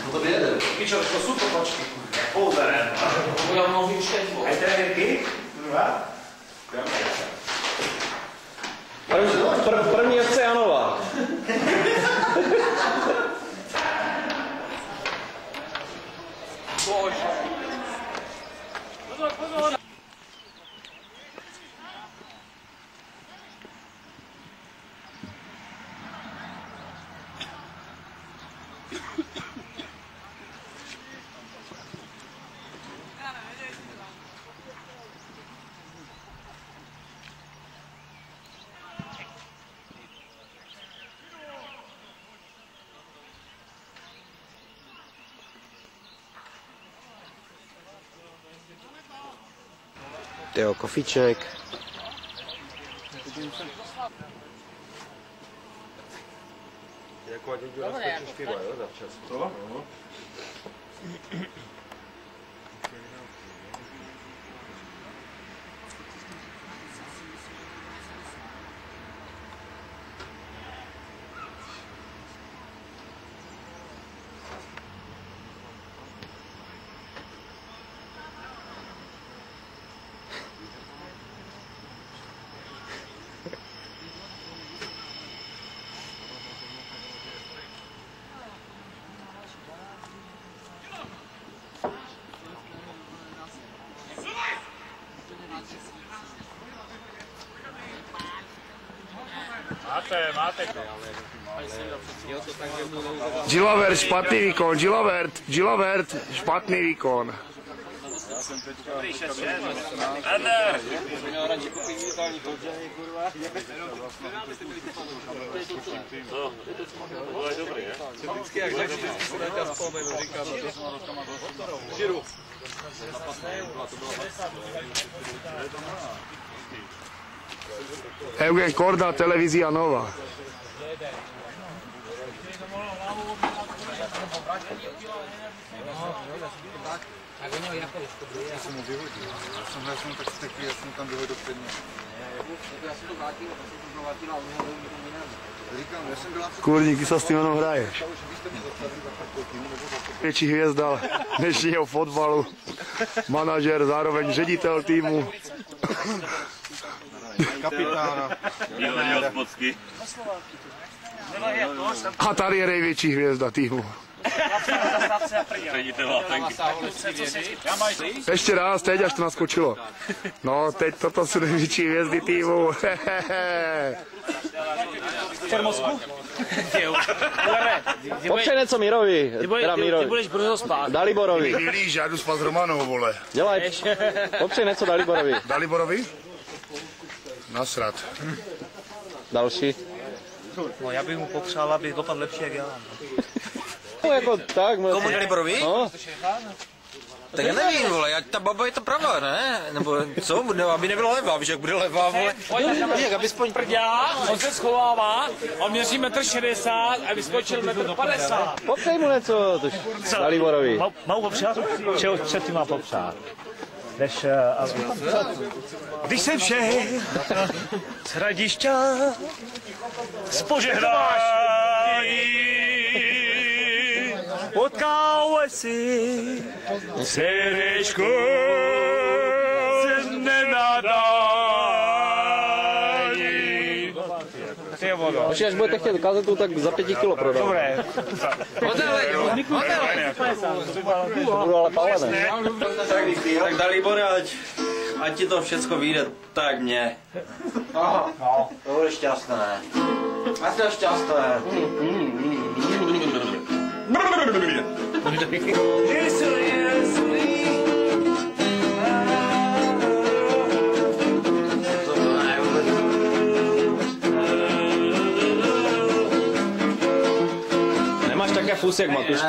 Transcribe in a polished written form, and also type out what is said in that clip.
No to vyjede. Pičo, to sú topačky. Pozerám. Ja mám už teď. Aj trenérky? Druhá? První FC Janova. Bože. Pozor. Jo, kofíček. Jako ať jdu naskočíš piva, jo, zavčas. To? No. Máte. Gillavert, špatný výkon, Gillavert, špatný výkon. Vždycky jak začít, vždycky se teďka vzpomenu, říkám, Žiru. Eugen Korda, Televízia Nova. Já jsem ho vyhodil. Já jsem tak steklý, já jsem tam vyhodil před ním. Já si to vrátil, a potom to vrátil a on ho Říkám, já jsem byla... Kurníky, sa s tým jenom hraješ. Větší hvězda dnešního fotbalu. Manažer, zároveň ředitel týmu. Kapitána. A tady je největší hvězda týmu. Ještě raz, teď až to naskočilo. No, teď toto jsou největší hvězdy týmu. Popřej něco Mírovi. Ty budeš brzo spát. Daliborovi. Nevíš, já jdu spát s Romanou, vole. Dělaj. Popřej něco Daliborovi. Daliborovi? Nasrat. Další. No, já bych mu popřál, aby dopadl lepší, jak já. No, jako tak. Komu Daliborovi? No. Tak já nevím, vole, ať ta baba je to pravá, ne? Nebo co? Aby nebyla levá, víš, jak bude levá, vole. Jak, aby aspoň... Prdá, on se schovává, on měří 1,60 m a vyskočil 1,50 m. Popřej mu něco Daliborovi. Mám popřát? Co ty má popřát? Než, když se všech z hradišťa spožehnáš, potkáme si serečku z nenadání. Ještě až budete chtít kazetu, tak za 5 kilo prodám. Dobré. To budu ale palené. Tak Dalibore, ať ti to všecko vyjde, tak mě. No, to bude šťastné. A to je šťastné. Nemáš také fus jak Matuška.